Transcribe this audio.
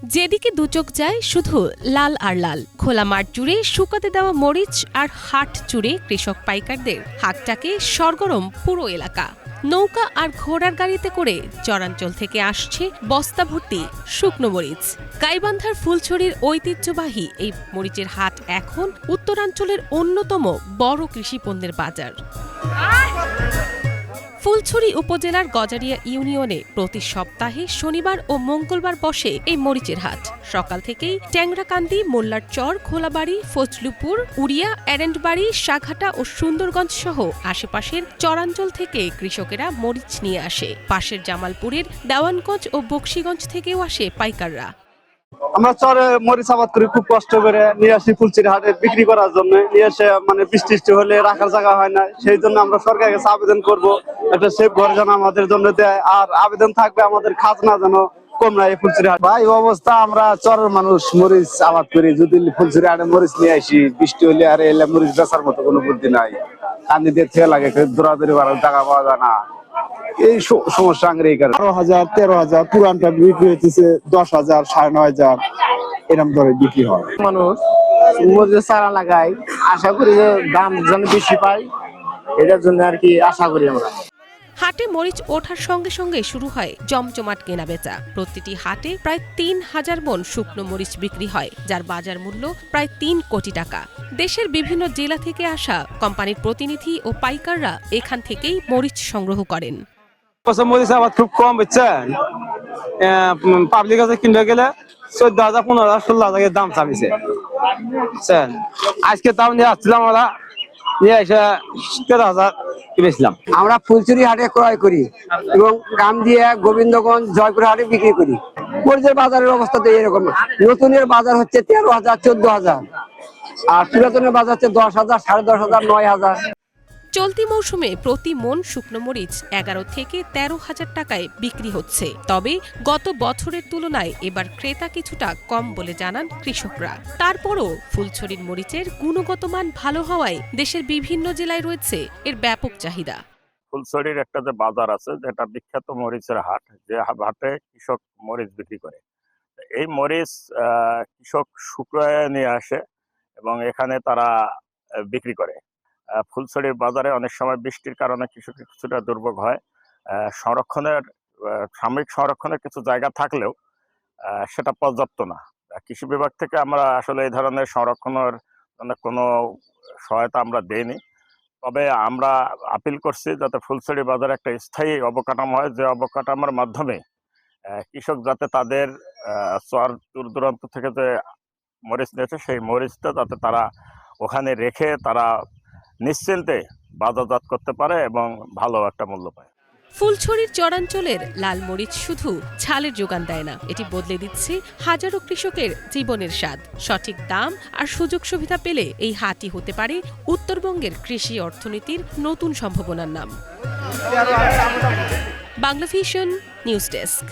যেদিকে দুচোখ যায় শুধু লাল আর লাল। খোলা মাঠ জুড়ে শুকাতে দেওয়া মরিচ আর হাট জুড়ে কৃষক পাইকারদের হাটটাকে সরগরম পুরো এলাকা। নৌকা আর ঘোড়ার গাড়িতে করে চরাঞ্চল থেকে আসছে বস্তা ভর্তি শুকনো মরিচ। গাইবান্ধার ফুলছড়ির ঐতিহ্যবাহী এই মরিচের হাট এখন উত্তরাঞ্চলের অন্যতম বড় কৃষিপণ্যের বাজার। ফুলছড়ি উপজেলার গজারিয়া ইউনিয়নে প্রতি সপ্তাহে শনিবার ও মঙ্গলবার বসে এই মরিচের হাট। সকাল থেকেই ট্যাংরাকান্দি, মোল্লার চর, খোলাবাড়ি, ফজলুপুর, উড়িয়া, এরেন্ডবাড়ি, সাঘাটা ও সুন্দরগঞ্জ সহ আশেপাশের চরাঞ্চল থেকে কৃষকেরা মরিচ নিয়ে আসে। পাশের জামালপুরের দেওয়ানগঞ্জ ও বকশীগঞ্জ থেকেও আসে পাইকাররা। আমরা চরে মরিচ আবাদ করি, খুব কষ্ট করে নিয়ে আসি ফুলছড়ি হাটে বিক্রি করার জন্য। নিয়ে এসে বৃষ্টি হলে রাখার জায়গা হয় না, সেই জন্য আমরা সরকারের কাছে আবেদন করব একটা সেফ ঘর যেন আমাদের জন্য দেয়। আর আবেদন থাকবে আমাদের খাজনা যেন কম না এই ফুলছড়ি হাট। ভাই অবস্থা, আমরা চরের মানুষ মরিচ আবাদ করি, যদি ফুলছড়ি হাটে মরিচ নিয়ে আসি, বৃষ্টি হলে আর এলে মরিচ বেচার মতো কোনো বুদ্ধি নাই। কান্দি দিয়ে থেকে লাগে, দৌড়াদৌড়ি করার জায়গা পাওয়া যায় না, এই সমস্যা আঙ্গের। 12,000 13,000, পুরানটা বিক্রি হইতেছে 10,000 9,500 এরকম দরে বিক্রি হয়। মানুষ মরিচের চারা লাগাই, আশা করি যে দাম যেন বেশি পাই, এটার জন্য আর কি আশা করি আমরা। হাটে মরিচ ওঠার সঙ্গে সঙ্গে শুরু হয় জমজমাট কেনাবেচা। প্রতিটি হাটে প্রায় 3,000 মণ শুকনো মরিচ বিক্রি হয়, যার বাজার মূল্য প্রায় 3 কোটি টাকা। দেশের বিভিন্ন জেলা থেকে আসা কোম্পানির প্রতিনিধি ও পাইকাররা এখান থেকেই মরিচ সংগ্রহ করেন। মরিচ আবাদ খুব কম, বুঝছেন। পাবলিক কাছে কিনতে গেলে 14,000 15,000 16,000 দাম চাইছে। আজকে তাও নিয়ে আসছিলাম, আমরা নিয়ে এসে 13,000 কিনেছিলাম। আমরা ফুলছড়ি হাটে ক্রয় করি এবং কামদিয়া, গোবিন্দগঞ্জ, জয়পুর হাটে বিক্রি করি। মরিচের বাজারের অবস্থা তো এরকম। নতুনের বাজার হচ্ছে 13,000 14,000, আর পুরাতনের বাজার হচ্ছে 10,000 10,500 9,000। চলতি মৌসুমে প্রতি মণ শুকনো মরিচ 11 থেকে 13,000 টাকায় বিক্রি হচ্ছে। তবে গত বছরের তুলনায় এবার ক্রেতা কিছুটা কম বলে জানান কৃষকরা। তারপরও ফুলছড়ির মরিচের গুণগত মান ভালো হওয়ায় দেশের বিভিন্ন জেলায় রয়েছে এর ব্যাপক চাহিদা। ফুলছড়ির একটা যে বাজার আছে, যেটা বিখ্যাত মরিচের হাট, যে হাটে কৃষক মরিচ বিক্রি করে। এই মরিচ কৃষক শুকিয়ে নিয়ে আসে এবং এখানে তারা বিক্রি করে। ফুলছড়ির বাজারে অনেক সময় বৃষ্টির কারণে কৃষকের কিছুটা দুর্ভোগ হয়। সাময়িক সংরক্ষণের কিছু জায়গা থাকলেও সেটা পর্যাপ্ত না। কৃষি বিভাগ থেকে আমরা আসলে এই ধরনের সংরক্ষণের কোনো সহায়তা আমরা দেইনি। তবে আমরা আপিল করছি যাতে ফুলছড়ি বাজারে একটা স্থায়ী অবকাঠামো হয়, যে অবকাঠামোর মাধ্যমে কৃষক যাতে তাদের চর দূর দূরান্ত থেকে যে মরিচ নিয়েছে সেই মরিচটা যাতে তারা ওখানে রেখে তারা নিশ্চিন্তে বাজারজাত করতে পারে এবং ভালো একটা মূল্য পায়। ফুলছড়ির চরাঞ্চলের লাল মরিচ শুধু ঝালের যোগান দেয় না, এটি বদলে দিচ্ছে হাজারো কৃষকের জীবনের স্বাদ। সঠিক দাম আর সুযোগ সুবিধা পেলে এই হাটই হতে পারে উত্তরবঙ্গের কৃষি অর্থনীতির নতুন সম্ভাবনার নাম। Bangla vision news desk.